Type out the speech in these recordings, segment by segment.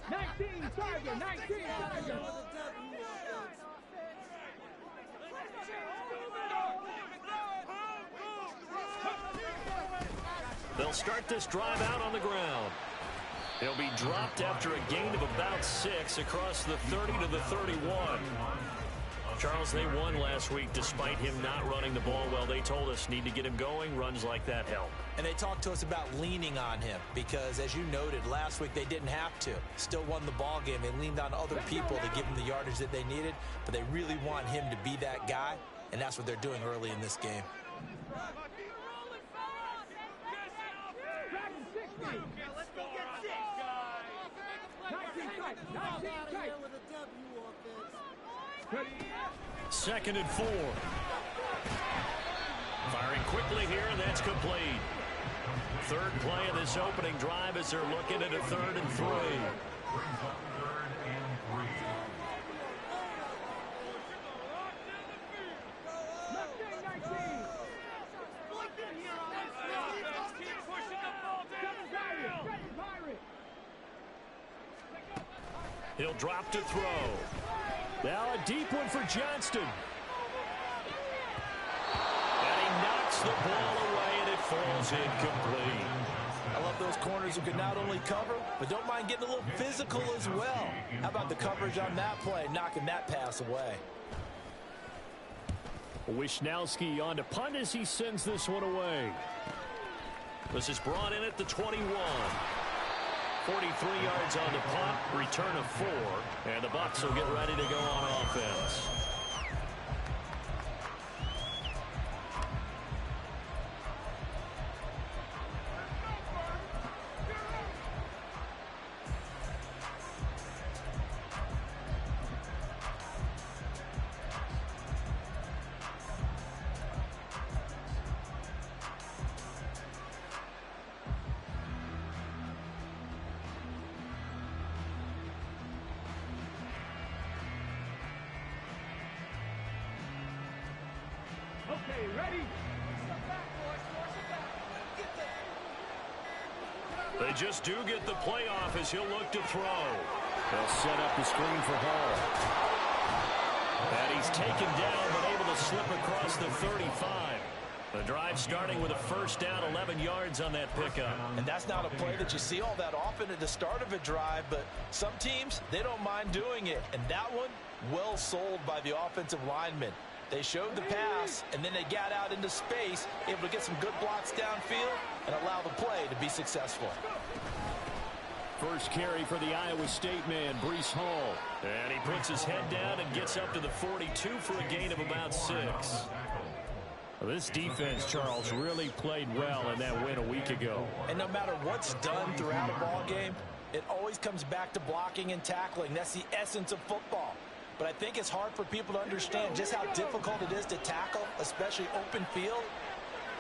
19 Tiger, 19 Tiger. They'll start this drive out on the ground. He'll be dropped after a gain of about 6 across the 30 to the 31. Charles, they won last week despite him not running the ball well. They told us need to get him going. Runs like that help. And they talked to us about leaning on him because, as you noted, last week they didn't have to. Still won the ball game. They leaned on other people to give them the yardage that they needed, but they really want him to be that guy, and that's what they're doing early in this game. Second and 4. Firing quickly here, and that's complete. Third play of this opening drive as they're looking at a 3rd and 3. He'll drop to throw. Now a deep one for Johnston. And he knocks the ball away, and it falls incomplete. I love those corners who can not only cover, but don't mind getting a little physical as well. How about the coverage on that play, knocking that pass away? Wisnowski on to punt as he sends this one away. This is brought in at the 21. 43 yards on the punt, return of 4, and the Bucs will get ready to go on offense. Okay, ready? They just do get the playoff as he'll look to throw. They'll set up the screen for Hall. And he's taken down but able to slip across the 35. The drive starting with a first down, 11 yards on that pickup. And that's not a play that you see all that often at the start of a drive, but some teams, they don't mind doing it. And that one, well sold by the offensive lineman. They showed the pass, and then they got out into space, able to get some good blocks downfield and allow the play to be successful. First carry for the Iowa State man, Breece Hall. And he puts his head down and gets up to the 42 for a gain of about 6. Well, this defense, Charles, really played well in that win a week ago. And no matter what's done throughout a ball game, it always comes back to blocking and tackling. That's the essence of football. But I think it's hard for people to understand just how difficult it is to tackle, especially open field.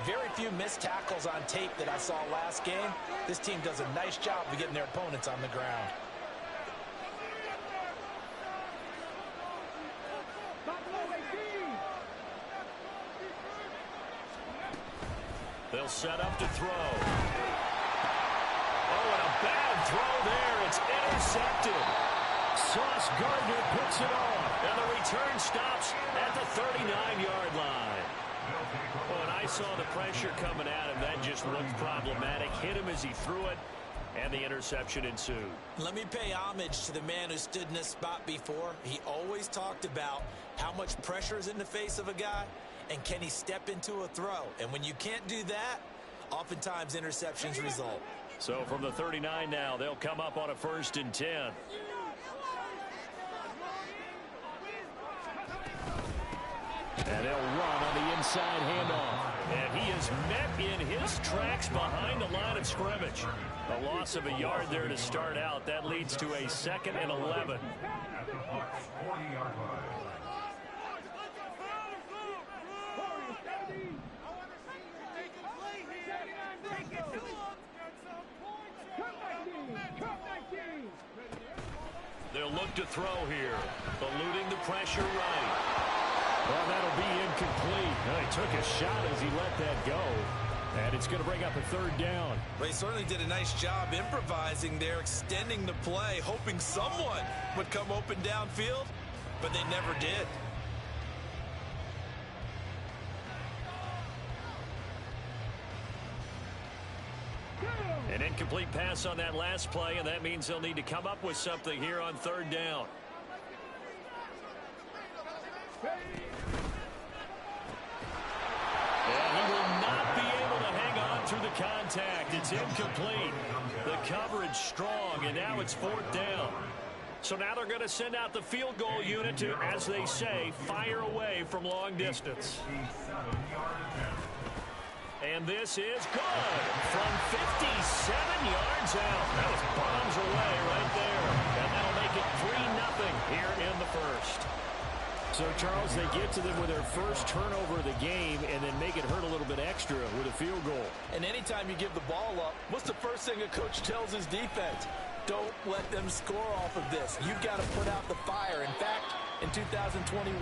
Very few missed tackles on tape that I saw last game. This team does a nice job of getting their opponents on the ground. They'll set up to throw. Oh, and a bad throw there. It's intercepted. Sauce Gardner picks it off, and the return stops at the 39-yard line. Oh, and I saw the pressure coming at him. That just looked problematic. Hit him as he threw it, and the interception ensued. Let me pay homage to the man who stood in this spot before. He always talked about how much pressure is in the face of a guy, and can he step into a throw. And when you can't do that, oftentimes interceptions result. So from the 39 now, they'll come up on a 1st and 10. And they'll run on the inside handoff. And he is met in his tracks behind the line of scrimmage. A loss of a yard there to start out. That leads to a 2nd and 11. They'll look to throw here. Eluding the pressure right. Well, that'll be incomplete. Well, he took a shot as he let that go. And it's going to bring up a third down. They certainly did a nice job improvising there, extending the play, hoping someone would come open downfield, but they never did. An incomplete pass on that last play, and that means they'll need to come up with something here on third down. And he will not be able to hang on through the contact. It's incomplete. The coverage strong, and now it's fourth down. So now they're going to send out the field goal unit to, as they say, fire away from long distance. And this is good from 57 yards out. That was bombs away right there. And that'll make it 3-0 here in the first. So, Charles, they get to them with their first turnover of the game and then make it hurt a little bit extra with a field goal. And anytime you give the ball up, what's the first thing a coach tells his defense? Don't let them score off of this. You've got to put out the fire. In fact, in 2021,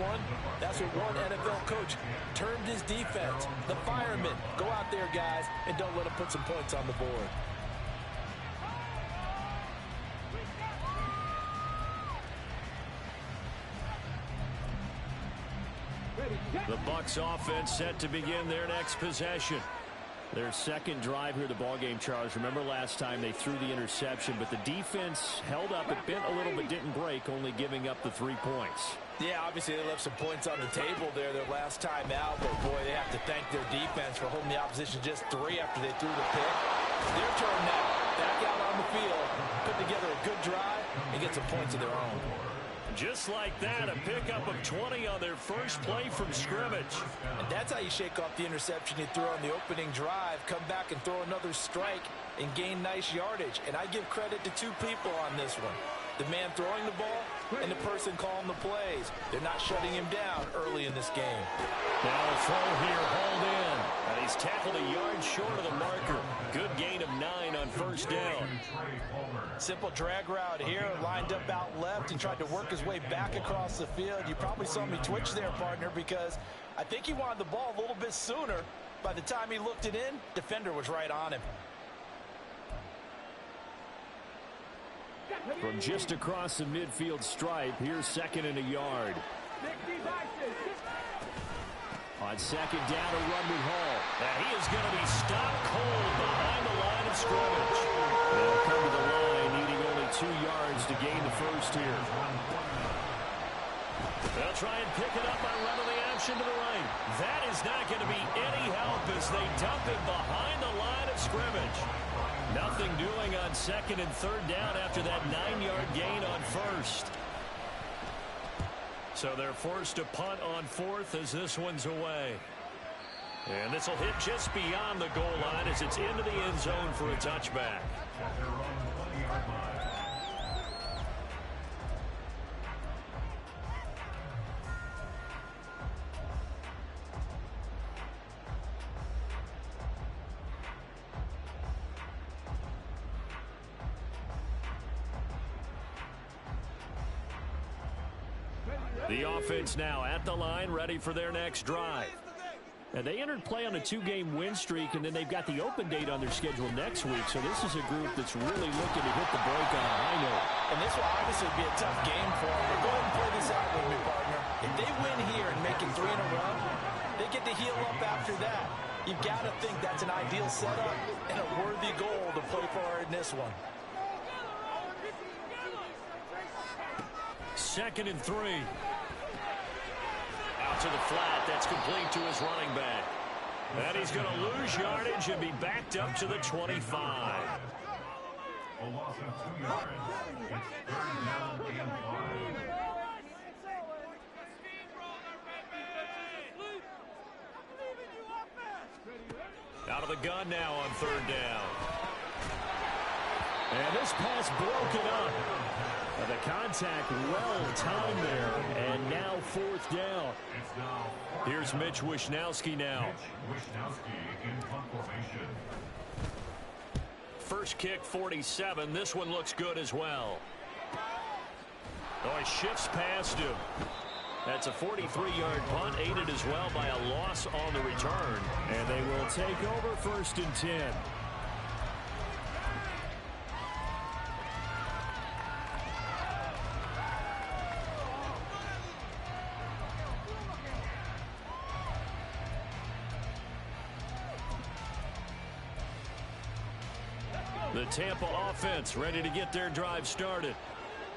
that's what one NFL coach termed his defense. The firemen. Go out there, guys, and don't let them put some points on the board. The Bucs offense set to begin their next possession. Their second drive here of the ballgame, Charles. Remember last time they threw the interception, but the defense held up. It bent a little but didn't break, only giving up the 3 points. Yeah, obviously they left some points on the table there their last time out, but boy, they have to thank their defense for holding the opposition just 3 after they threw the pick. Their turn now. Back out on the field, put together a good drive, and get some points of their own. Just like that, a pickup of 20 on their first play from scrimmage. And that's how you shake off the interception you threw on the opening drive, come back and throw another strike and gain nice yardage. And I give credit to 2 people on this one. The man throwing the ball and the person calling the plays. They're not shutting him down early in this game. Now a throw here, hauled in. And he's tackled a yard short of the marker. Good gain of 9 on first down. Simple drag route here, lined up out left and tried to work his way back across the field. You probably saw me twitch there, partner, because I think he wanted the ball a little bit sooner. By the time he looked it in, defender was right on him. From just across the midfield stripe, here's second and a yard. On second down, a run with Hall. Now he is going to be stopped cold behind the line of scrimmage. They'll come to the line, needing only 2 yards to gain the first here. They'll try and pick it up by running the option to the right. That is not going to be any help as they dump it behind the line of scrimmage. Nothing doing on second and third down after that 9-yard gain on first. So they're forced to punt on fourth as this one's away. And this will hit just beyond the goal line as it's into the end zone for a touchback. The offense now at the line, ready for their next drive. And they entered play on a 2-game win streak, and then they've got the open date on their schedule next week. So this is a group that's really looking to hit the break on a high note. And this will obviously be a tough game for them. But go ahead and play this out with me, partner. If they win here and make it 3 in a row, they get to heal up after that. You've got to think that's an ideal setup and a worthy goal to play for in this one. Second and 3. Out to the flat. That's complete to his running back. And he's going to lose yardage and be backed up to the 25. A loss of 2 yards. It's 3rd down and 5. Out of the gun now on 3rd down. And this pass broken up. The contact well timed there, and now 4th down. Here's Mitch Wishnowsky now. In punt formation. First kick 47. This one looks good as well. Oh, he shifts past him. That's a 43-yard punt, aided as well by a loss on the return. And they will take over 1st and 10. The Tampa offense ready to get their drive started.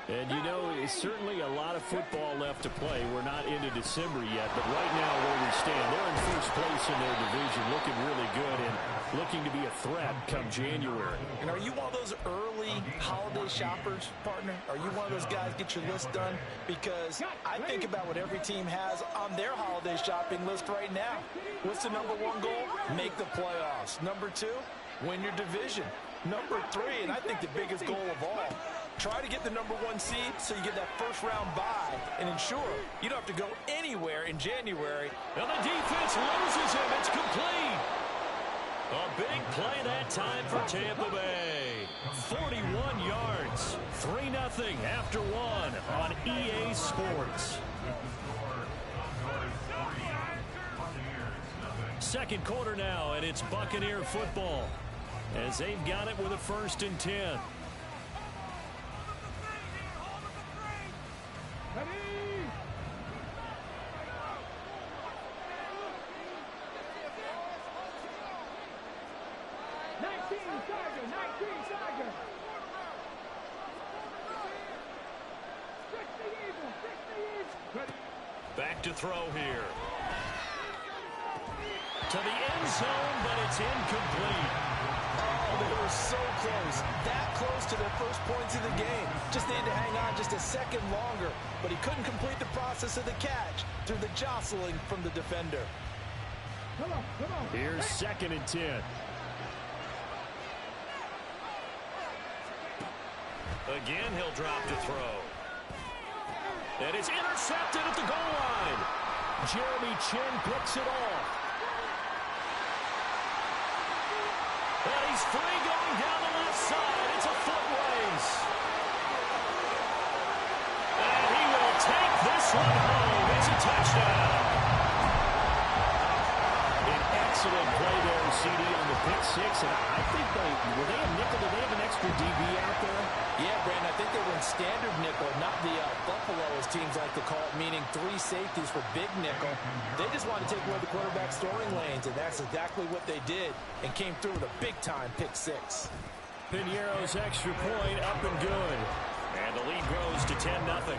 And, you know, it's certainly a lot of football left to play. We're not into December yet, but right now where we stand, they're in first place in their division, looking really good and looking to be a threat come January. And are you one of those early holiday shoppers, partner? Are you one of those guys get your list done? Because I think about what every team has on their holiday shopping list right now. What's the number one goal? Make the playoffs. Number two, win your division. Number three, and I think the biggest goal of all, try to get the number one seed so you get that first round bye and ensure you don't have to go anywhere in January. And the defense loses him. It's complete. A big play that time for Tampa Bay. 41 yards. 3-0 after one on EA Sports. Second quarter now, and it's Buccaneer football as they've got it with a 1st and 10. Ready? 19 Tiger, 19 Tiger. Ready? Back to throw here. To the end zone, but it's incomplete. Oh, they were so close. That close to their first points of the game. Just needed to hang on just a second longer. But he couldn't complete the process of the catch through the jostling from the defender. Come on, come on. Here's 2nd and 10. Again, he'll drop to throw. And it's intercepted at the goal line. Jeremy Chin picks it off. And he's free going down the left side. It's a foot race. And he will take this one home. It's a touchdown. An excellent play there, CD, on the pick six. And I think were they a nickel? Did they have an extra DB out there? Yeah, Brandon, I think they were in standard nickel, not the Buffalo, as teams like to call it, meaning 3 safeties for big nickel. They just wanted to take away the quarterback's throwing lanes, and that's exactly what they did, and came through with a big-time pick six. Piñeiro's extra point up and good. And the lead grows to 10-0.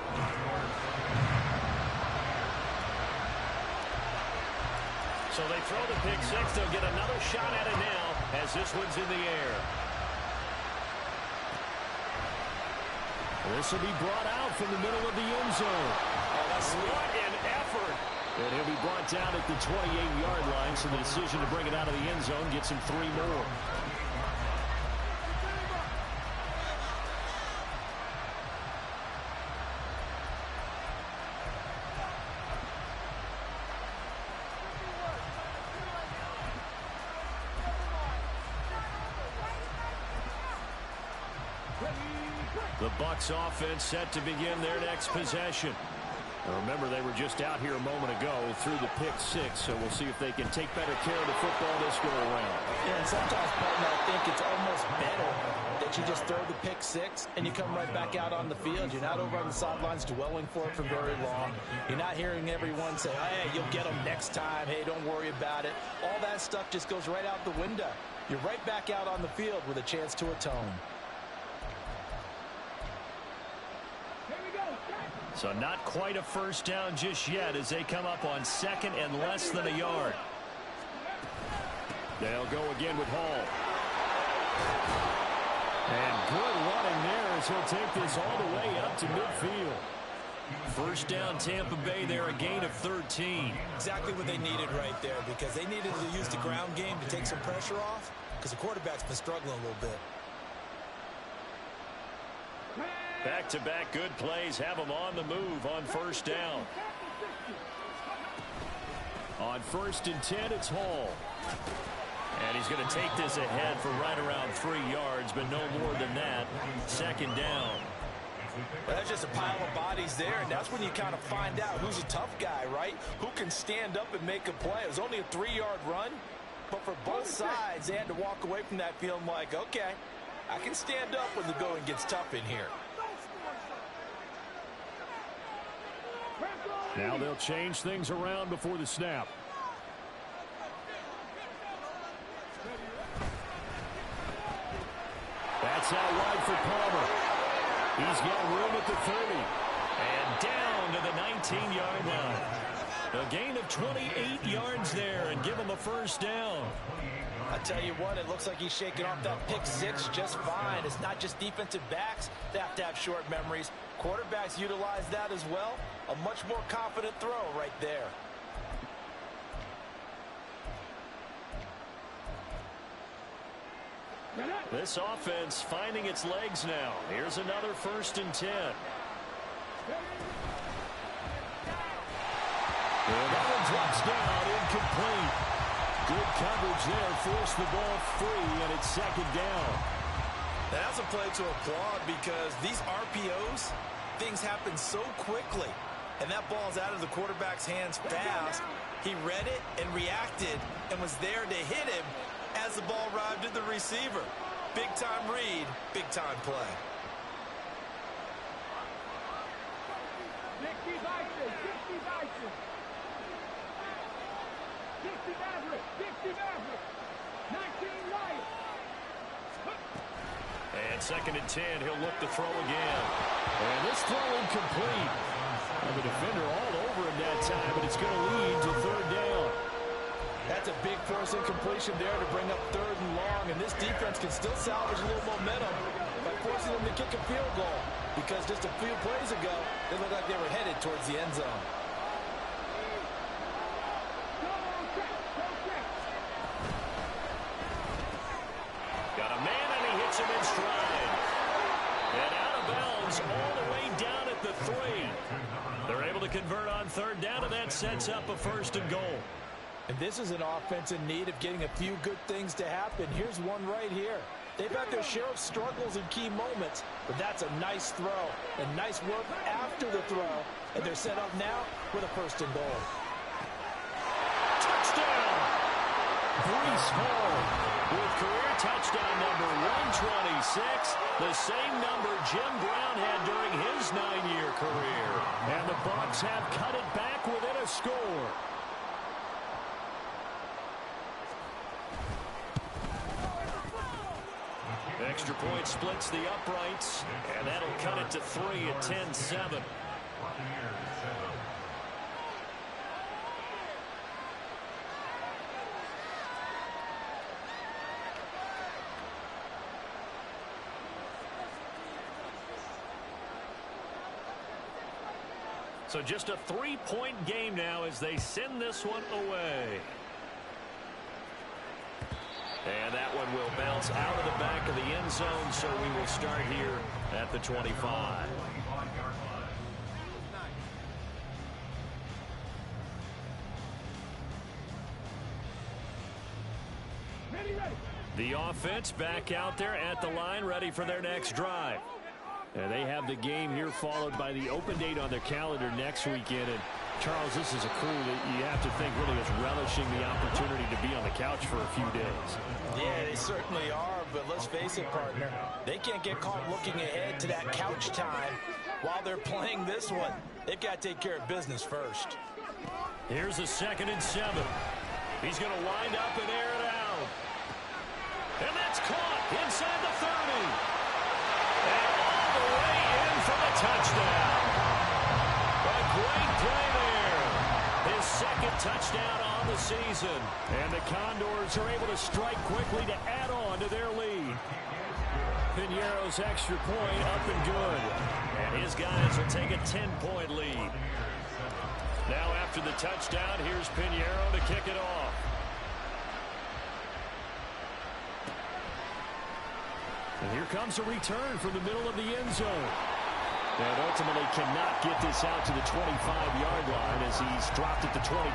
So they throw the pick six. They'll get another shot at it now as this one's in the air. This will be brought out from the middle of the end zone. What an effort. And he'll be brought down at the 28-yard line, so the decision to bring it out of the end zone gets him 3 more. The Bucs offense set to begin their next possession. Now remember, they were just out here a moment ago through the pick six, so we'll see if they can take better care of the football this go around. Yeah, and sometimes, partner, I think it's almost better that you just throw the pick six and you come right back out on the field. You're not over on the sidelines dwelling for it for very long. You're not hearing everyone say, hey, you'll get them next time. Hey, don't worry about it. All that stuff just goes right out the window. You're right back out on the field with a chance to atone. So not quite a first down just yet as they come up on 2nd and less than a yard. They'll go again with Hall. And good running there as he'll take this all the way up to midfield. First down Tampa Bay there, a gain of 13. Exactly what they needed right there, because they needed to use the ground game to take some pressure off, because the quarterback's been struggling a little bit. Back-to-back good plays have them on the move on first down. On 1st and 10, it's Hall. And he's going to take this ahead for right around 3 yards, but no more than that. 2nd down. Well, that's just a pile of bodies there, and that's when you kind of find out who's a tough guy, right? Who can stand up and make a play. It was only a 3-yard run, but for both sides, they had to walk away from that feeling like, okay, I can stand up when the going gets tough in here. Now they'll change things around before the snap. That's out wide for Palmer. He's got room at the 30. And down to the 19-yard line. A gain of 28 yards there and give him a first down. I tell you what, it looks like he's shaking off that pick six just fine. It's not just defensive backs that have to have short memories. Quarterbacks utilize that as well. A much more confident throw right there. This offense finding its legs now. Here's another 1st and 10. And that one drops down, incomplete. Good coverage there, forced the ball free, and it's 2nd down. That's a play to applaud because these RPOs, things happen so quickly. And that ball's out of the quarterback's hands fast. He read it and reacted and was there to hit him as the ball arrived at the receiver. Big-time read, big-time play. And 2nd and 10, he'll look to throw again. And this throw incomplete. And the defender all over him that time, but it's going to lead to 3rd down. That's a big force incompletion there to bring up 3rd and long, and this defense can still salvage a little momentum by forcing them to kick a field goal, because just a few plays ago, they looked like they were headed towards the end zone. Got a man, and he hits him in stride. And out of bounds all the way down at the 3. They're able to convert on 3rd down, and that sets up a 1st and goal. And this is an offense in need of getting a few good things to happen. Here's one right here. They've had their share of struggles in key moments, but that's a nice throw and nice work after the throw. And they're set up now with a 1st and goal. Touchdown! Breece Hall with career touchdown number 126, the same number Jim Brown had during his 9-year career. And the Bucs have cut it back within a score. Extra point splits the uprights, and that'll cut it to 3 at 10-7. So just a 3-point game now as they send this one away. And that one will bounce out of the back of the end zone, so we will start here at the 25. The offense back out there at the line, ready for their next drive. And they have the game here followed by the open date on their calendar next weekend. And Charles, this is a crew that you have to think really is relishing the opportunity to be on the couch for a few days. Yeah, they certainly are, but let's face it, partner. They can't get caught looking ahead to that couch time while they're playing this one. They've got to take care of business first. Here's a 2nd and 7. He's going to wind up and air it out. And that's caught inside the 30. And all the way in for the touchdown. A great play there. His 2nd touchdown on the season. And the Condors are able to strike quickly to add on to their lead. Piñeiro's extra point up and good. And his guys will take a 10-point lead. Now after the touchdown, here's Piñeiro to kick it off. And here comes a return from the middle of the end zone. And ultimately cannot get this out to the 25-yard line as he's dropped at the 23.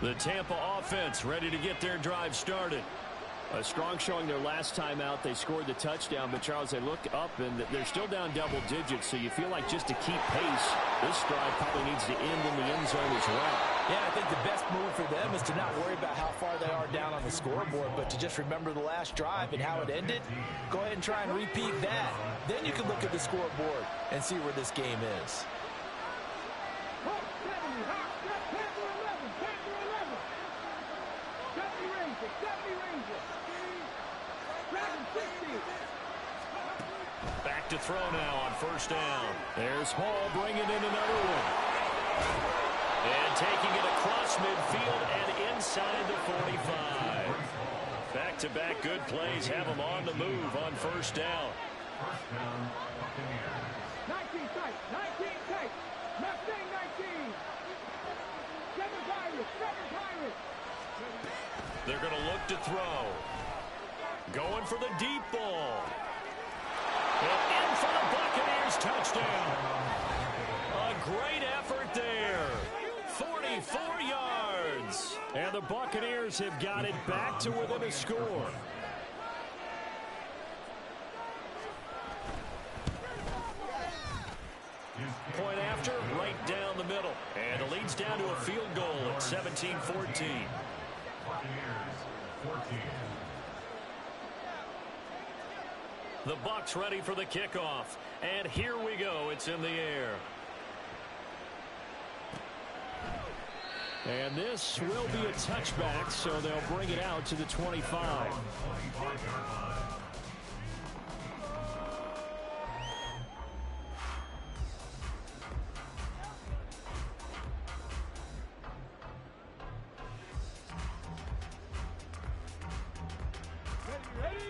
The Tampa offense ready to get their drive started. A strong showing their last time out. They scored the touchdown, but Charles, they look up and they're still down double digits, so you feel like just to keep pace, this drive probably needs to end in the end zone as well. Yeah, I think the best move for them is to not worry about how far they are down on the scoreboard, but to just remember the last drive and how it ended. Go ahead and try and repeat that. Then you can look at the scoreboard and see where this game is. Back to throw now on first down. There's Hall bringing in another one. And taking it across midfield and inside the 45. Back-to-back good plays have them on the move on first down. 19 tight, 19 tight. Mustang 19. 7 Pirates, 7 Pirates. They're going to look to throw. Going for the deep ball. And in for the Buccaneers touchdown. A great effort there. 44 yards. And the Buccaneers have got it back to within a score. Point after, right down the middle. And it leads down to a field goal at 17-14. Buccaneers 14. The Bucs ready for the kickoff. And here we go. It's in the air. And this will be a touchback, so they'll bring it out to the 25.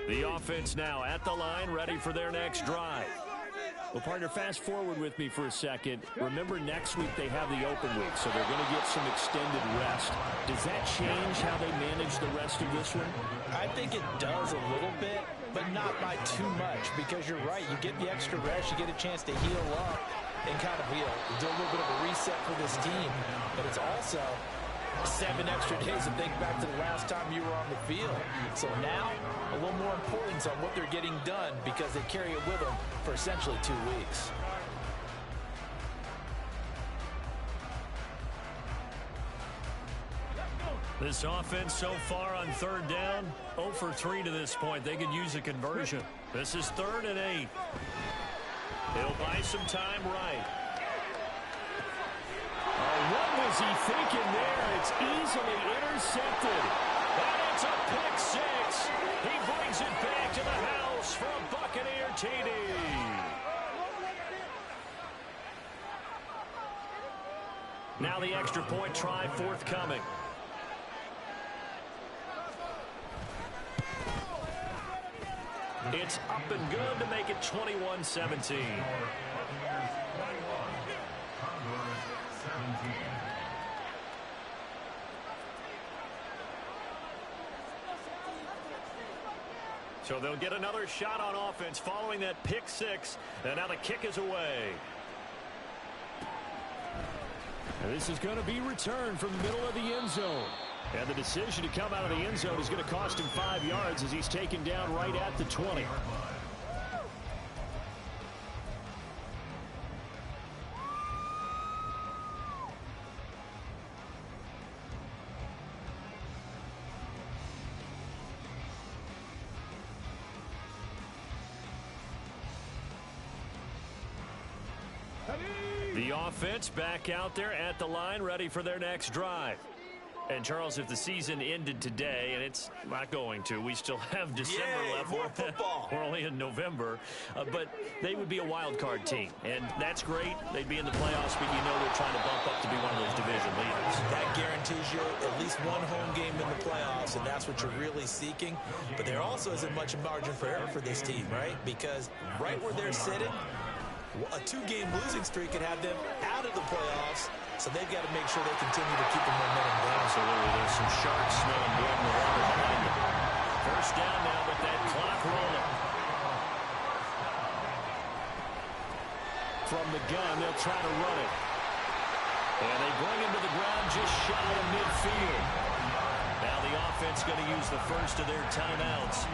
The offense now at the line, ready for their next drive. Well, partner, fast forward with me for a second. Remember, next week they have the open week, so they're going to get some extended rest. Does that change how they manage the rest of this one? I think it does a little bit, but not by too much, because you're right. You get the extra rest, you get a chance to heal up and kind of do a little bit of a reset for this team. But it's also 7 extra days to think back to the last time you were on the field. So now, a little more importance on what they're getting done because they carry it with them for essentially 2 weeks. This offense so far on third down, 0 for 3 to this point. They could use a conversion. This is 3rd and 8. They'll buy some time right. What was he thinking there? It's easily intercepted. And it's a pick 6. He brings it back to the house for a Buccaneer TD. Now the extra point try forthcoming. It's up and good to make it 21-17. So they'll get another shot on offense following that pick 6. And now the kick is away. And this is going to be returned from the middle of the end zone. And the decision to come out of the end zone is going to cost him 5 yards as he's taken down right at the 20. The offense back out there at the line, ready for their next drive. And, Charles, if the season ended today, and it's not going to, we still have December left. More football. We're only in November. But they would be a wild card team. And that's great. They'd be in the playoffs, but you know they're trying to bump up to be one of those division leaders. That guarantees you at least one home game in the playoffs, and that's what you're really seeking. But there also isn't much margin for error for this team, right? Because right where they're sitting, a 2-game losing streak could have them out of the playoffs. So they've got to make sure they continue to keep the momentum going. Absolutely. There's some sharks smelling blood in the water behind them. First down now with that clock rolling. From the gun, they'll try to run it. And they bring him to the ground just shy of midfield. Now the offense going to use the first of their timeouts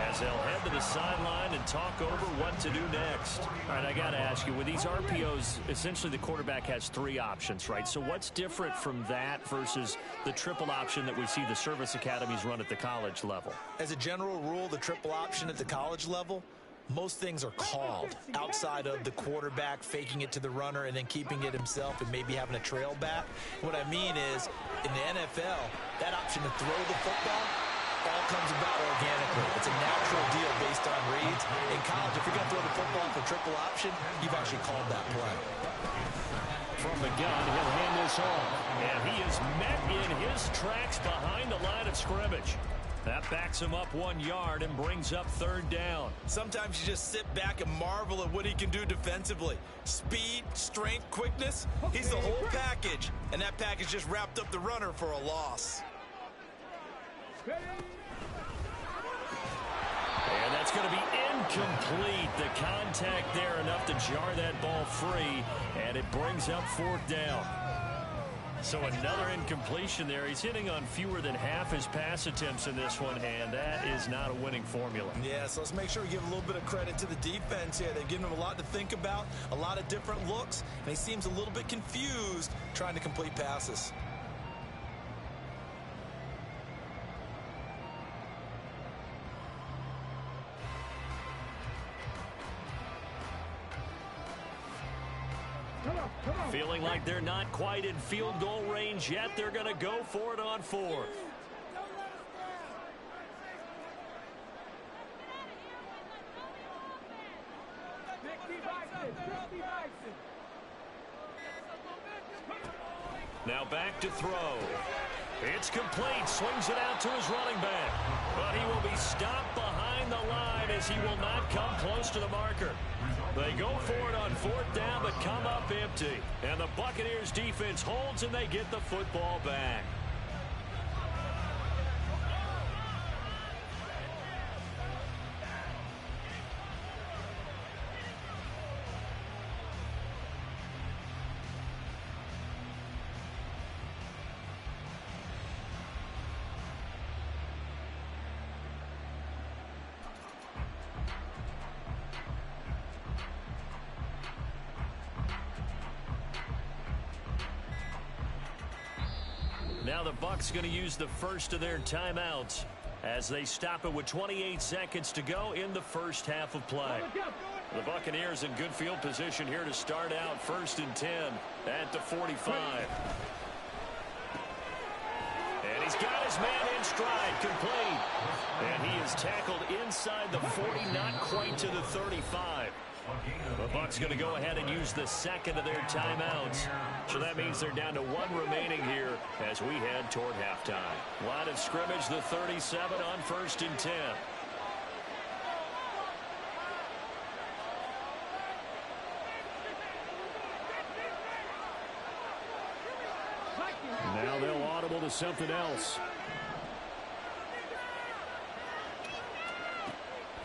as they'll head to the sideline and talk over what to do next. All right, I got to ask you, with these RPOs, essentially the quarterback has 3 options, right? So what's different from that versus the triple option that we see the service academies run at the college level? As a general rule, the triple option at the college level, most things are called outside of the quarterback faking it to the runner and then keeping it himself and maybe having a trail back. What I mean is, in the NFL, that option to throw the football all comes about organically. It's a natural deal based on reads. In college, if you're going to throw the football for triple option, you've actually called that play. From the gun, he'll hand this off. And he is met in his tracks behind the line of scrimmage. That backs him up 1 yard and brings up 3rd down. Sometimes you just sit back and marvel at what he can do defensively. Speed, strength, quickness. He's the whole package. And that package just wrapped up the runner for a loss. And that's going to be incomplete. The contact there enough to jar that ball free. And it brings up 4th down. So another incompletion there. He's hitting on fewer than half his pass attempts in this one, and that is not a winning formula. Yeah, so let's make sure we give a little bit of credit to the defense here. They've given him a lot to think about, a lot of different looks, and he seems a little bit confused trying to complete passes. Feeling like they're not quite in field goal range yet. They're going to go for it on 4th. Now back to throw. It's complete. Swings it out to his running back. But he will be stopped behind the line as he will not come close to the marker. They go for it on 4th down, but come up empty. And the Buccaneers defense holds, and they get the football back. Now the Bucs going to use the first of their timeouts as they stop it with 28 seconds to go in the first half of play. The Buccaneers in good field position here to start out 1st and 10 at the 45. And he's got his man in stride, complete. And he is tackled inside the 40, not quite to the 35. The Bucs going to go ahead and use the second of their timeouts. So that means they're down to 1 remaining here as we head toward halftime. Line of scrimmage, the 37 on 1st and 10. Now they'll audible to something else.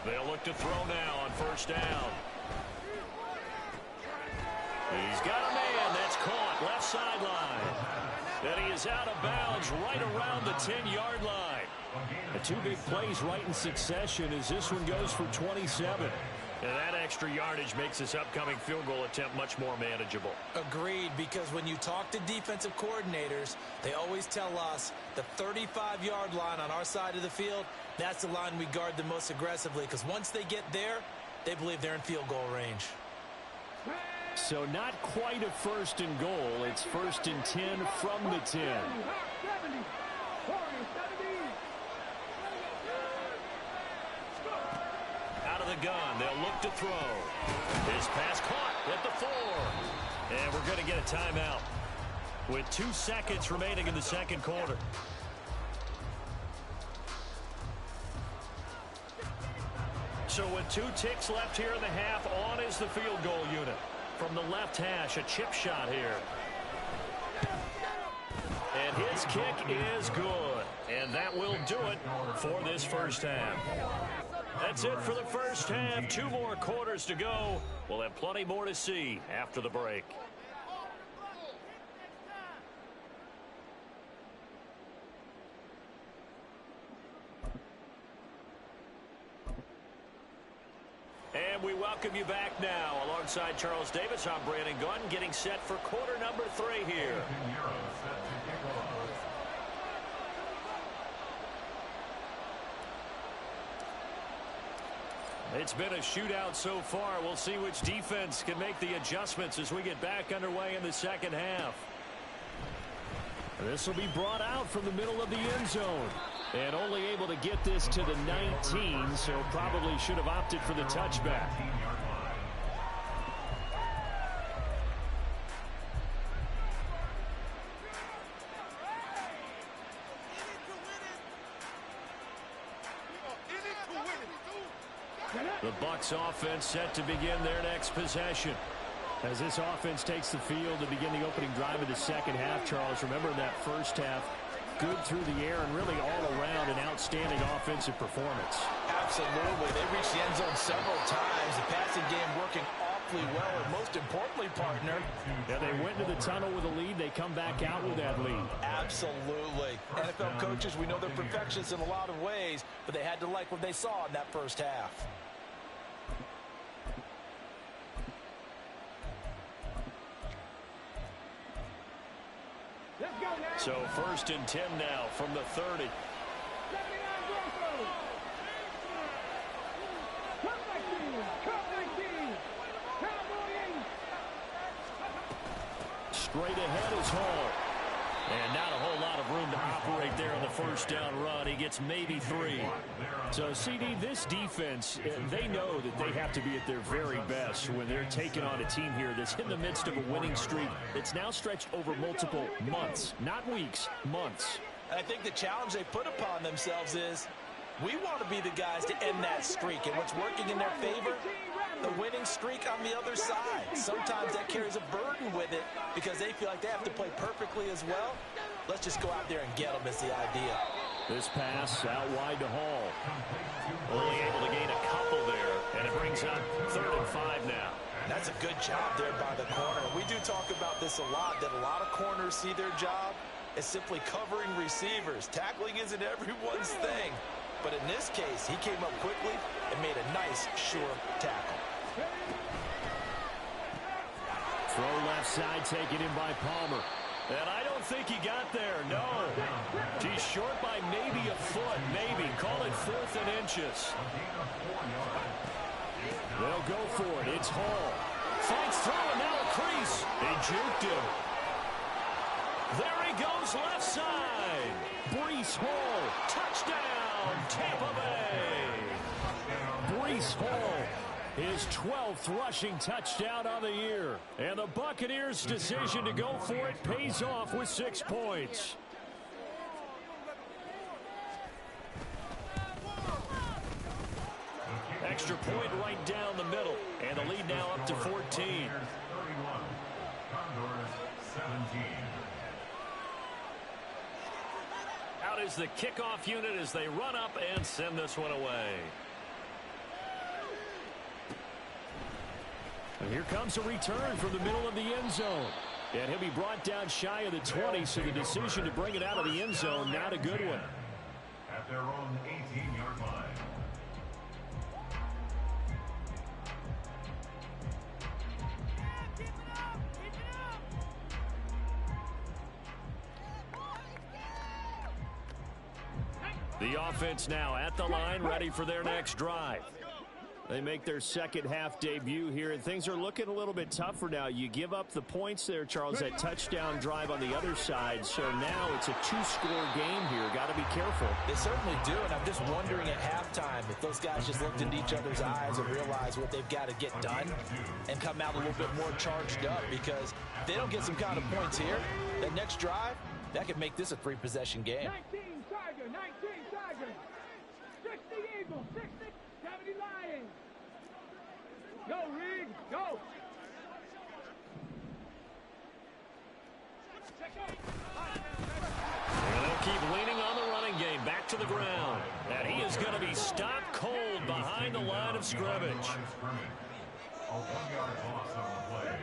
They'll look to throw now on 1st down. He's got a man that's caught left sideline. And he is out of bounds right around the 10-yard line. The 2 big plays right in succession as this one goes for 27. And that extra yardage makes this upcoming field goal attempt much more manageable. Agreed, because when you talk to defensive coordinators, they always tell us the 35-yard line on our side of the field, that's the line we guard the most aggressively, because once they get there, they believe they're in field goal range. So not quite a 1st and goal. It's 1st and 10 from the 10. Out of the gun, they'll look to throw. His pass caught at the 4. And we're going to get a timeout with 2 seconds remaining in the second quarter. So with 2 ticks left here in the half, on is the field goal unit. From the left hash, a chip shot here. And his kick is good. And that will do it for this first half. That's it for the first half. 2 more quarters to go. We'll have plenty more to see after the break. And we welcome you back now. Alongside Charles Davis, I'm Brandon Gunn, getting set for quarter number 3 here. It's been a shootout so far. We'll see which defense can make the adjustments as we get back underway in the second half. This will be brought out from the middle of the end zone. And only able to get this to the 19, so probably should have opted for the touchback. The Bucs offense set to begin their next possession. As this offense takes the field to begin the opening drive of the second half, Charles, remember in that first half, good through the air and really all around an outstanding offensive performance. Absolutely. They reached the end zone several times. The passing game working awfully well, and most importantly, partner. Yeah, they went into the tunnel with a lead. They come back out with that lead. Absolutely. NFL coaches, we know they're perfectionists in a lot of ways, but they had to like what they saw in that first half. So 1st and 10 now from the 30. Straight ahead is Hall. And not a whole lot of room to operate there on the first down run. He gets maybe 3. So, CD, this defense, they know that they have to be at their very best when they're taking on a team here that's in the midst of a winning streak that's now stretched over multiple months, not weeks, months. And I think the challenge they put upon themselves is we want to be the guys to end that streak. And what's working in their favor? The winning streak on the other side. Sometimes that carries a burden with it because they feel like they have to play perfectly as well. Let's just go out there and get them is the idea. This pass out wide to Hall. Only able to gain a couple there, and it brings up 3rd and 5 now. That's a good job there by the corner. We do talk about this a lot, that a lot of corners see their job as simply covering receivers. Tackling isn't everyone's thing. But in this case, he came up quickly and made a nice, sure tackle. Throw left side, taken in by Palmer. And I don't think he got there, no. He's short by maybe a foot, maybe. Call it 4th and inches. They'll go for it. It's Hall. Fights through and now a crease. They juked him. There he goes left side. Breece Hall. Touchdown, Tampa Bay. Breece Hall. His 12th rushing touchdown of the year. And the Buccaneers' decision to go for it pays off with 6 points. Extra point right down the middle. And the lead now up to 14. 31. Condors 17. Out is the kickoff unit as they run up and send this one away. And here comes a return from the middle of the end zone. And he'll be brought down shy of the 20, so the decision to bring it out of the end zone, not a good one. At their own 18-yard line. The offense now at the line, ready for their next drive. They make their second half debut here, and things are looking a little bit tougher now. You give up the points there, Charles, that touchdown drive on the other side. So now it's a 2-score game here. Got to be careful. They certainly do, and I'm just wondering at halftime if those guys just looked into each other's eyes and realized what they've got to get done and come out a little bit more charged up, because if they don't get some kind of points here, that next drive, that could make this a 3-possession game. 19 Tiger, 19 Tiger, 60 Eagles, 60, 70 Lions. Go, Reed, go. And they'll keep leaning on the running game. Back to the ground. And he is going to be stopped cold behind the line of scrimmage. A 1-yard loss on the play.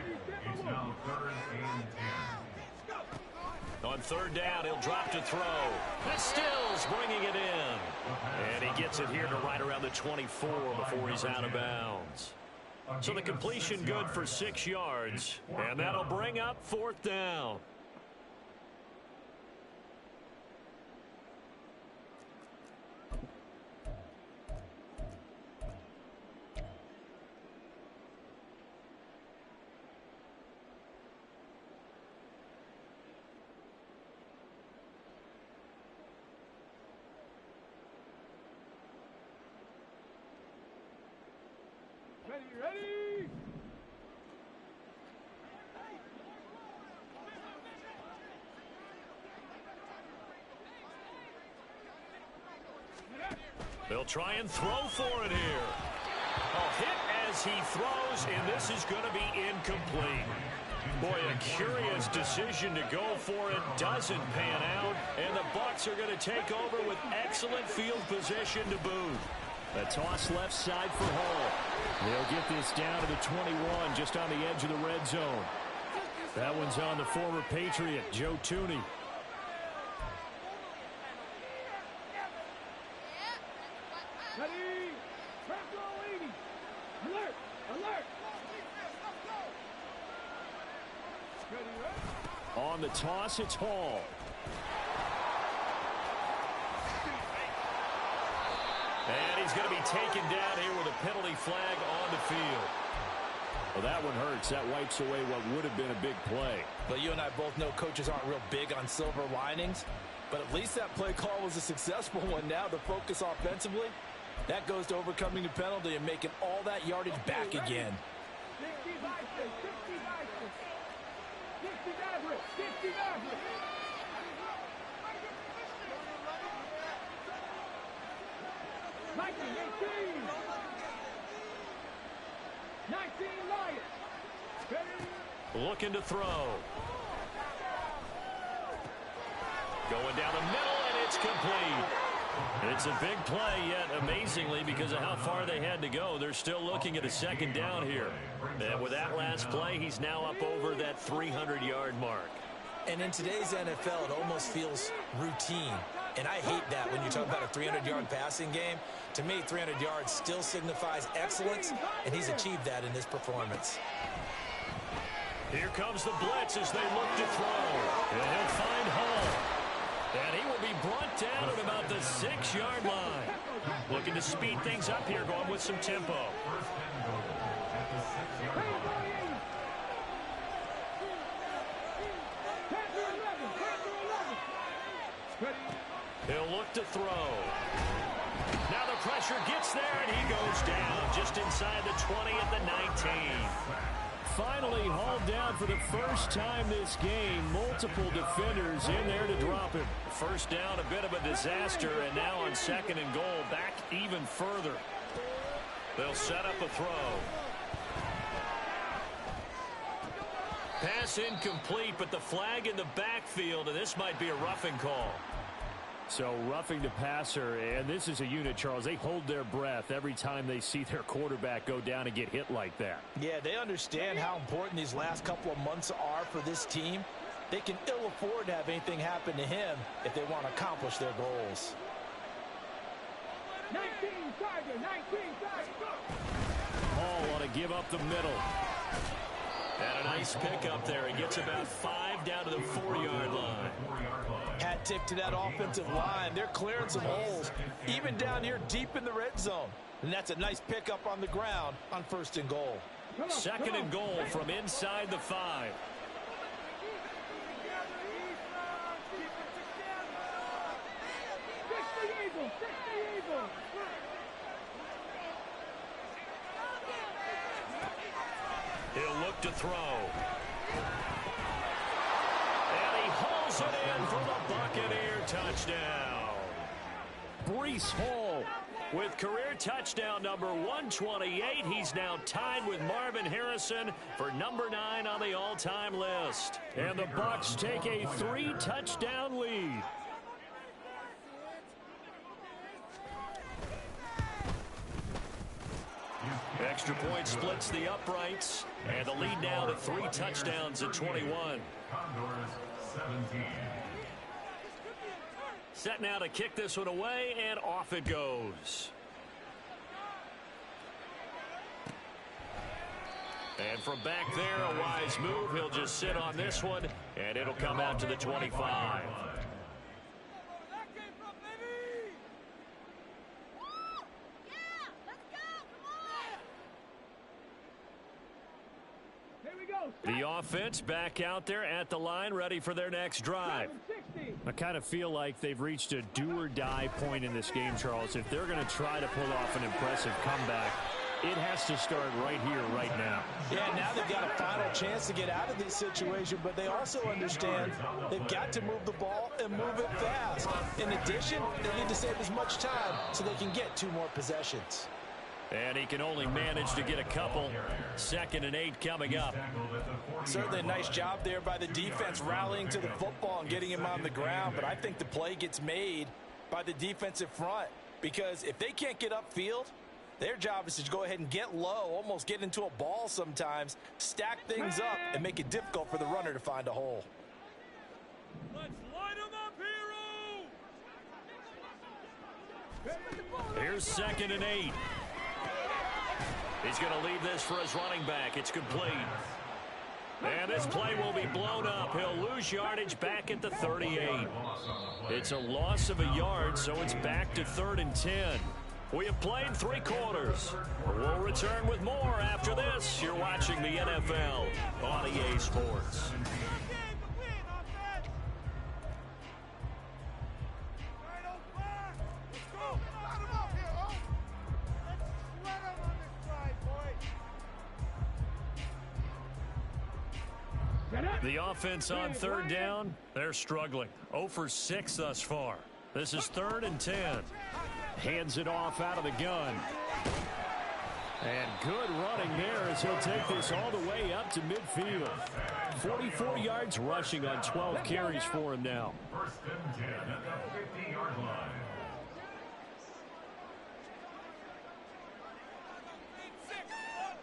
It's now 3rd and 10. On 3rd down, he'll drop to throw. And Stills bringing it in. And he gets it here to right around the 24 before he's out of bounds. So the completion good for 6 yards. And that'll bring up 4th down. Ready? They'll try and throw for it here. A hit as he throws, and this is going to be incomplete. Boy, a curious decision to go for it. Doesn't pan out, and the Bucs are going to take over with excellent field position to boot. A toss left side for Hall. They'll get this down to the 21, just on the edge of the red zone. That one's on the former Patriot, Joe Tooney. Ready? Press roll 80. Alert! Alert! Ready? On the toss, it's Hall. And he's going to be taken down here with a penalty flag on the field. Well, that one hurts. That wipes away what would have been a big play. But you and I both know coaches aren't real big on silver linings. But at least that play call was a successful one. Now the focus offensively, that goes to overcoming the penalty and making all that yardage back again. 60 Vikings, 60 Vikings. 60 Mavericks, 60 Mavericks. Vikings, 18. 19 Lions. Ready? Looking to throw. Going down the middle, and it's complete. It's a big play, yet amazingly, because of how far they had to go, they're still looking at a 2nd down here. And with that last play, he's now up over that 300-yard mark. And in today's NFL, it almost feels routine. And I hate that when you talk about a 300-yard passing game. To me, 300 yards still signifies excellence, and he's achieved that in this performance. Here comes the blitz as they look to throw. And he'll find Hall. And he will be brought down at about the 6-yard line. Looking to speed things up here, going with some tempo. He'll look to throw. Now the pressure gets there, and he goes down just inside the 20 at the 19. Finally hauled down for the first time this game. Multiple defenders in there to drop him. First down, a bit of a disaster, and now on 2nd and goal, back even further. They'll set up a throw. Pass incomplete, but the flag in the backfield, and this might be a roughing call. So roughing the passer, and this is a unit, Charles. They hold their breath every time they see their quarterback go down and get hit like that. Yeah, they understand how important these last couple of months are for this team. They can ill afford to have anything happen to him if they want to accomplish their goals. 19 Tiger, 19 Tiger. Hall ought to give up the middle. And a nice pickup there. He gets about 5 down to the 4-yard line. Hat tip to that offensive line. They're clearing some holes, even down here deep in the red zone. And that's a nice pickup on the ground on 1st and goal. 2nd and goal from inside the 5. He'll look to throw. And he hauls it in for the Buccaneer touchdown. Breece Hall with career touchdown number 128. He's now tied with Marvin Harrison for number 9 on the all-time list. And the Bucs take a 3-touchdown lead. Extra point splits the uprights, and the lead now to 3 touchdowns at 21. Condors 17. Set now to kick this one away, and off it goes. And from back there, a wise move. He'll just sit on this one, and it'll come out to the 25. The offense back out there at the line, ready for their next drive. I kind of feel like they've reached a do-or-die point in this game, Charles. If they're going to try to pull off an impressive comeback, it has to start right here, right now. Yeah, now they've got a final chance to get out of this situation, but they also understand they've got to move the ball and move it fast. In addition, they need to save as much time so they can get 2 more possessions. And he can only manage to get a couple. 2nd and 8 coming up. Certainly a nice job there by the defense rallying to the football and getting him on the ground, but I think the play gets made by the defensive front because if they can't get upfield, their job is to go ahead and get low, almost get into a ball sometimes, stack things up, and make it difficult for the runner to find a hole. Let's light him up, hero! Here's 2nd and 8. He's going to leave this for his running back. It's complete. And this play will be blown up. He'll lose yardage back at the 38. It's a loss of a yard, so it's back to 3rd and 10. We have played 3 quarters. We'll return with more after this. You're watching the NFL on EA Sports. The offense on 3rd down, they're struggling. 0 for 6 thus far. This is 3rd and 10. Hands it off out of the gun. And good running there as he'll take this all the way up to midfield. 44 yards rushing on 12 carries for him now. 1st and 10 at the 50-yard line.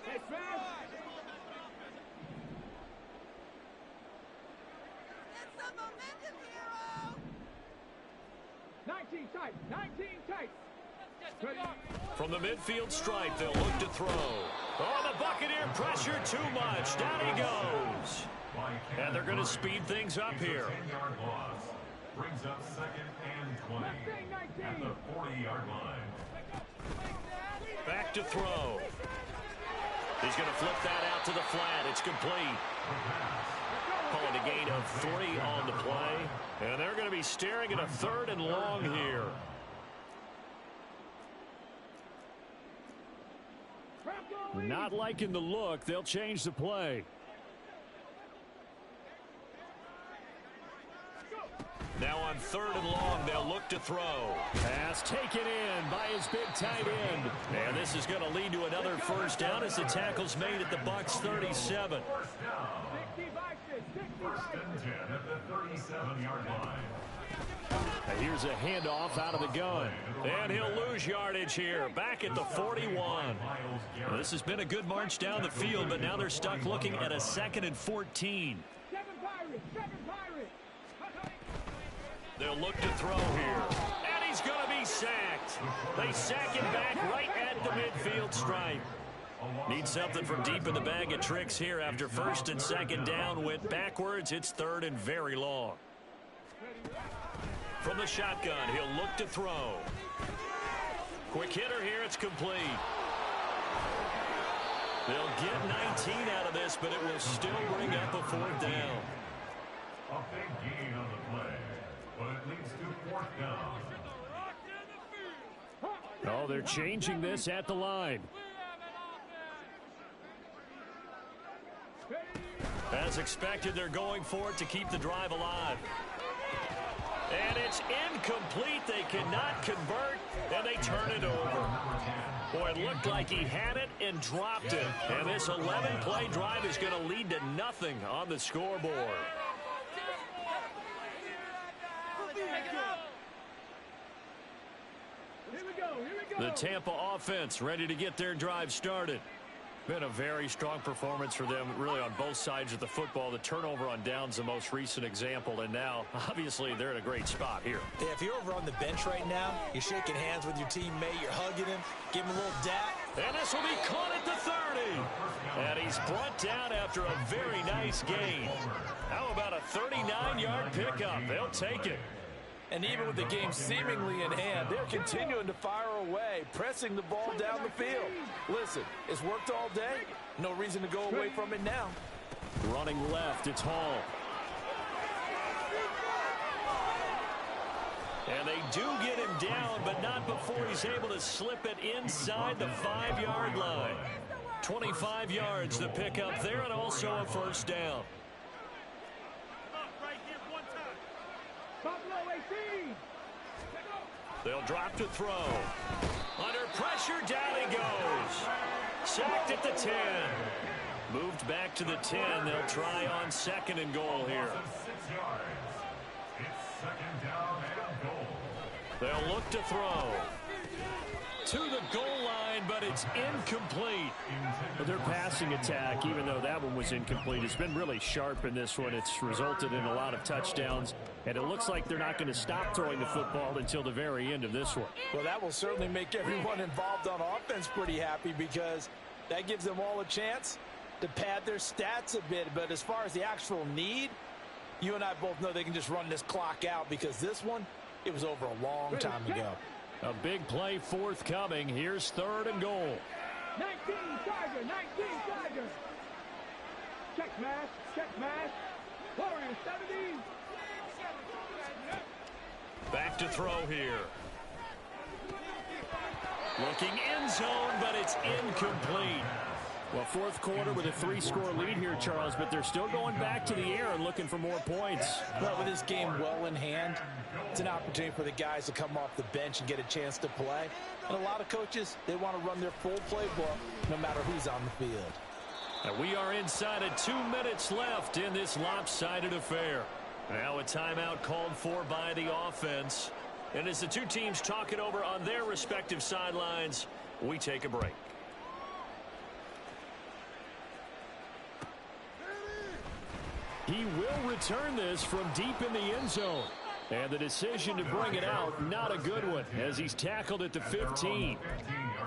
Hey, fast! 19 tight, 19 tight. From the midfield stripe, they'll look to throw. Oh, the Buccaneer pressure too much. Down he goes. And they're going to speed things up here. 10-yard loss. Brings up 2nd and 20 at the 40-yard line. Back to throw. He's going to flip that out to the flat. It's complete. Calling a gain of 3 on the play. And they're going to be staring at a 3rd and long here. Not liking the look. They'll change the play. Now on 3rd and long, they'll look to throw. Pass taken in by his big tight end. And this is going to lead to another 1st down as the tackle's made at the Bucs 37. 1st and 10 at the 37-yard line. Here's a handoff out of the gun. And he'll lose yardage here, back at the 41. This has been a good march down the field, but now they're stuck looking at a 2nd and 14. They'll look to throw here. And he's going to be sacked. They sack him back right at the midfield stripe. Need something from deep in the bag of tricks here after 1st and 2nd down. Went backwards. It's 3rd and very long. From the shotgun, he'll look to throw. Quick hitter here. It's complete. They'll get 19 out of this, but it will still bring up a 4th down. A big gain on the play, but it leads to 4th down. Oh, they're changing this at the line. As expected, they're going for it to keep the drive alive. And it's incomplete. They cannot convert, and they turn it over. Boy, it looked like he had it and dropped it. And this 11-play drive is going to lead to nothing on the scoreboard. The Tampa offense ready to get their drive started. Been a very strong performance for them, really, on both sides of the football. The turnover on downs, the most recent example, and now, obviously, they're in a great spot here. Yeah, if you're over on the bench right now, you're shaking hands with your teammate, you're hugging him, give him a little dap, And this will be caught at the 30. And he's brought down after a very nice gain. How about a 39-yard pickup? They'll take it. And even with the game seemingly in hand, they're continuing to fire away, pressing the ball down the field. Listen, it's worked all day. No reason to go away from it now. Running left, it's Hall. And they do get him down, but not before he's able to slip it inside the 5-yard line. 25 yards the pickup there, and also a first down. They'll drop to throw. Under pressure, down he goes. Sacked at the 10. Moved back to the 10. They'll try on 2nd and goal here. It's 2nd down and goal. They'll look to throw. To the goal line, but it's incomplete. But their passing attack, even though that one was incomplete, has been really sharp in this one. It's resulted in a lot of touchdowns, and it looks like they're not going to stop throwing the football until the very end of this one. Well, that will certainly make everyone involved on offense pretty happy, because that gives them all a chance to pad their stats a bit. But as far as the actual need, you and I both know they can just run this clock out, because this one, it was over a long time ago. A big play forthcoming. Here's 3rd and goal. 19 Tiger, 19 Tiger. Check mash. Warriors 70. Back to throw here. Looking end zone, but it's incomplete. Well, 4th quarter with a 3-score lead here, Charles, but they're still going back to the air and looking for more points. But with this game well in hand, it's an opportunity for the guys to come off the bench and get a chance to play. And a lot of coaches, they want to run their full playbook no matter who's on the field. And we are inside of 2 minutes left in this lopsided affair. Now a timeout called for by the offense. And as the two teams talk it over on their respective sidelines, we take a break. He will return this from deep in the end zone. And the decision to bring it out, not a good one, as he's tackled at the 15.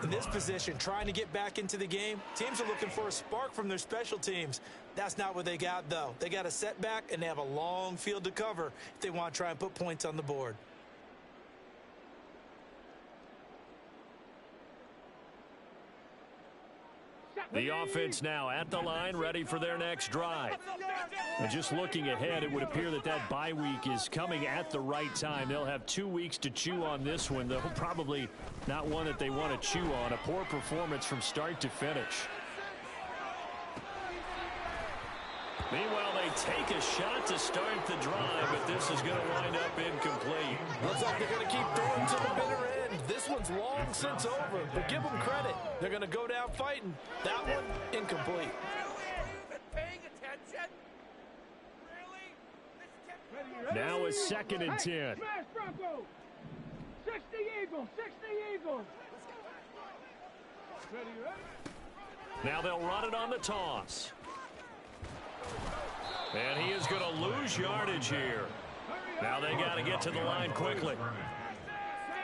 In this position, trying to get back into the game, teams are looking for a spark from their special teams. That's not what they got, though. They got a setback, and they have a long field to cover if they want to try and put points on the board. The offense now at the line, ready for their next drive. And just looking ahead, it would appear that that bye week is coming at the right time. They'll have 2 weeks to chew on this one, though probably not one that they want to chew on. A poor performance from start to finish. Meanwhile, they take a shot to start the drive, but this is going to wind up incomplete. Looks like they're going to keep throwing to the bitter end. This one's long since over, but give them credit. They're going to go down fighting. That one, incomplete. Now a 2nd and 10. Smash Bronco. 60 Eagles, 60 Eagles. Ready? Now they'll run it on the toss. And he is going to lose yardage here. Now they got to get to the line quickly.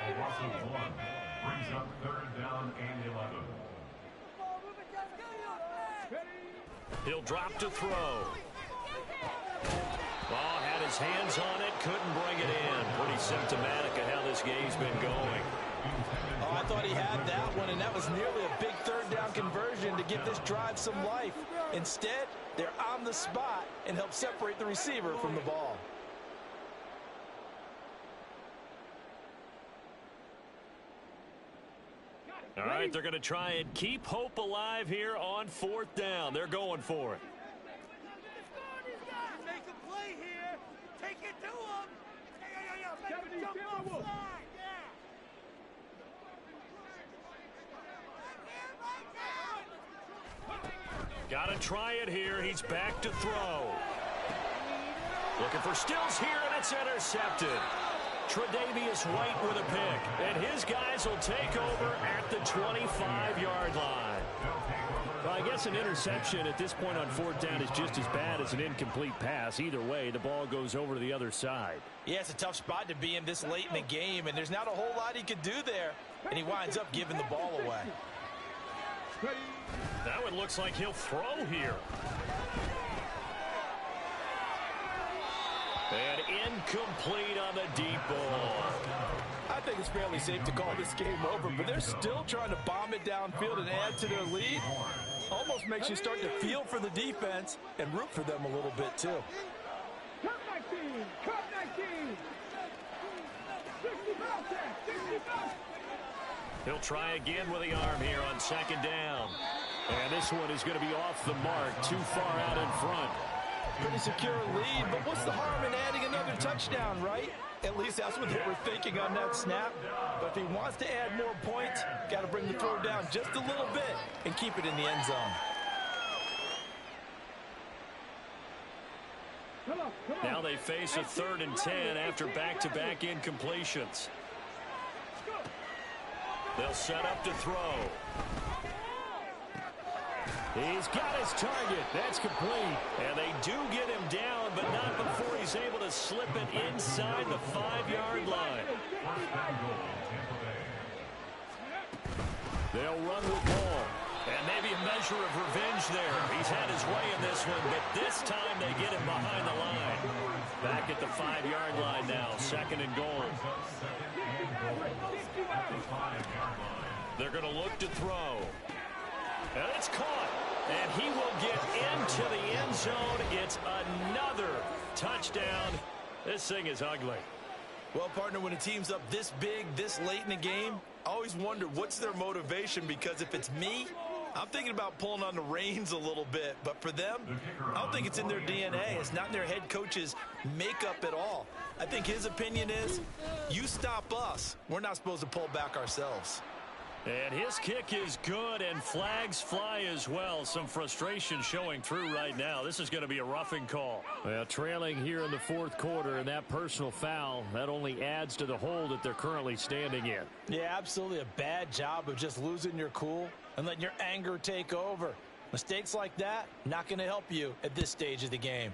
Brings up 3rd down and 11. He'll drop to throw. Ball had his hands on it, couldn't bring it in. Pretty symptomatic of how this game's been going. Oh, I thought he had that one, and that was nearly a big 3rd down conversion to give this drive some life. Instead, they're on the spot and help separate the receiver from the ball. All right, they're going to try and keep hope alive here on 4th down. They're going for it. Make a play here. Take it to him. Make him jump off the line. Got to try it here. He's back to throw. Looking for Stills here, and it's intercepted. Tre'Davious White with a pick, and his guys will take over at the 25-yard line. Well, I guess an interception at this point on 4th down is just as bad as an incomplete pass. Either way, the ball goes over to the other side. Yeah, it's a tough spot to be in this late in the game, and there's not a whole lot he could do there, and he winds up giving the ball away. That one looks like he'll throw here. And incomplete on the deep ball. I think it's fairly safe to call this game over, but they're still trying to bomb it downfield and add to their lead. Almost makes you start to feel for the defense and root for them a little bit, too. Cut 19! Cut 19! 65 tack! 65! He'll try again with the arm here on second down. And this one is going to be off the mark, too far out in front. Pretty secure lead, but what's the harm in adding another touchdown, right? At least that's what they were thinking on that snap. But if he wants to add more points, got to bring the throw down just a little bit and keep it in the end zone. Now they face a 3rd and 10 after back-to-back incompletions. They'll set up to throw. He's got his target. That's complete. And they do get him down, but not before he's able to slip it inside the 5-yard line. They'll run with ball. And maybe a measure of revenge there. He's had his way in this one, but this time they get him behind the line. Back at the 5-yard line now, 2nd and goal. They're going to look to throw. And it's caught. And he will get into the end zone. It's another touchdown. This thing is ugly. Well, partner, when a team's up this big, this late in the game, I always wonder what's their motivation, because if it's me, I'm thinking about pulling on the reins a little bit. But for them, I don't think it's in their DNA. It's not in their head coach's makeup at all. I think his opinion is, you stop us. We're not supposed to pull back ourselves. And his kick is good, and flags fly as well. Some frustration showing through right now. This is going to be a roughing call. Well, trailing here in the 4th quarter, and that personal foul, that only adds to the hole that they're currently standing in. Yeah, absolutely a bad job of just losing your cool and letting your anger take over. Mistakes like that, not going to help you at this stage of the game.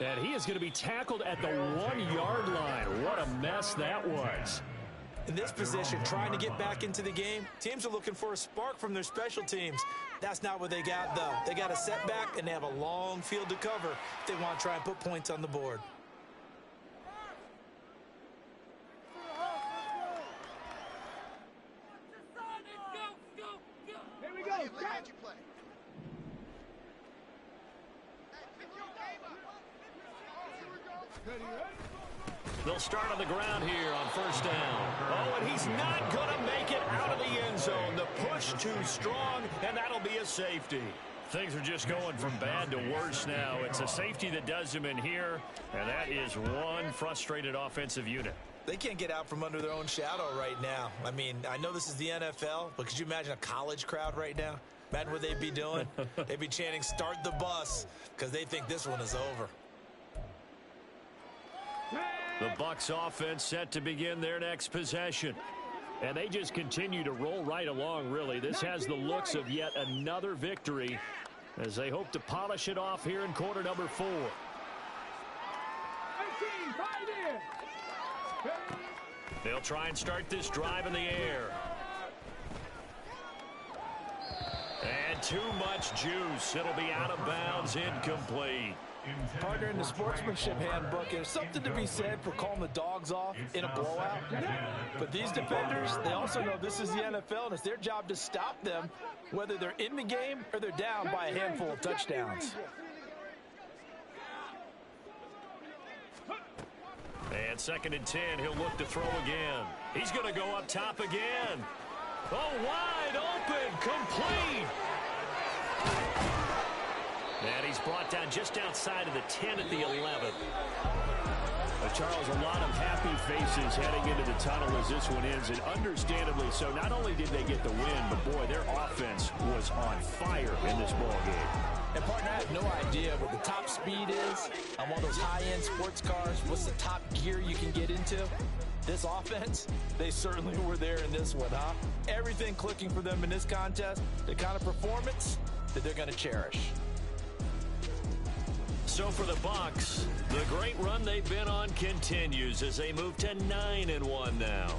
And he is going to be tackled at the 1-yard line. What a mess that was. In this position, trying to get back into the game, teams are looking for a spark from their special teams. That's not what they got, though. They got a setback, and they have a long field to cover if they want to try and put points on the board. Here we go. They'll start on the ground here on 1st down. Oh, and he's not going to make it out of the end zone. The push too strong, and that'll be a safety. Things are just going from bad to worse now. It's a safety that does him in here, and that is one frustrated offensive unit. They can't get out from under their own shadow right now. I mean, I know this is the NFL, but could you imagine a college crowd right now? Imagine what they'd be doing. They'd be chanting, "Start the bus," because they think this one is over. The Bucs offense set to begin their next possession. And they just continue to roll right along, really. This has the looks of yet another victory as they hope to polish it off here in quarter number 4. 18, 5 in. They'll try and start this drive in the air. And too much juice. It'll be out of bounds, incomplete. Partner, in the sportsmanship handbook, there's something to be said for calling the dogs off in a blowout. But these defenders, they also know this is the NFL, and it's their job to stop them, whether they're in the game or they're down by a handful of touchdowns. And 2nd and 10, he'll look to throw again. He's going to go up top again. Oh, wide open, complete. And he's brought down just outside of the 10 at the 11. Charles, a lot of happy faces heading into the tunnel as this one ends, and understandably so. Not only did they get the win, but boy, their offense was on fire in this ball game. And partner, I have no idea what the top speed is on one of those high-end sports cars. What's the top gear you can get into? This offense, they certainly were there in this one, huh? Everything clicking for them in this contest, the kind of performance that they're going to cherish. So for the Bucs, the great run they've been on continues as they move to 9-1 now.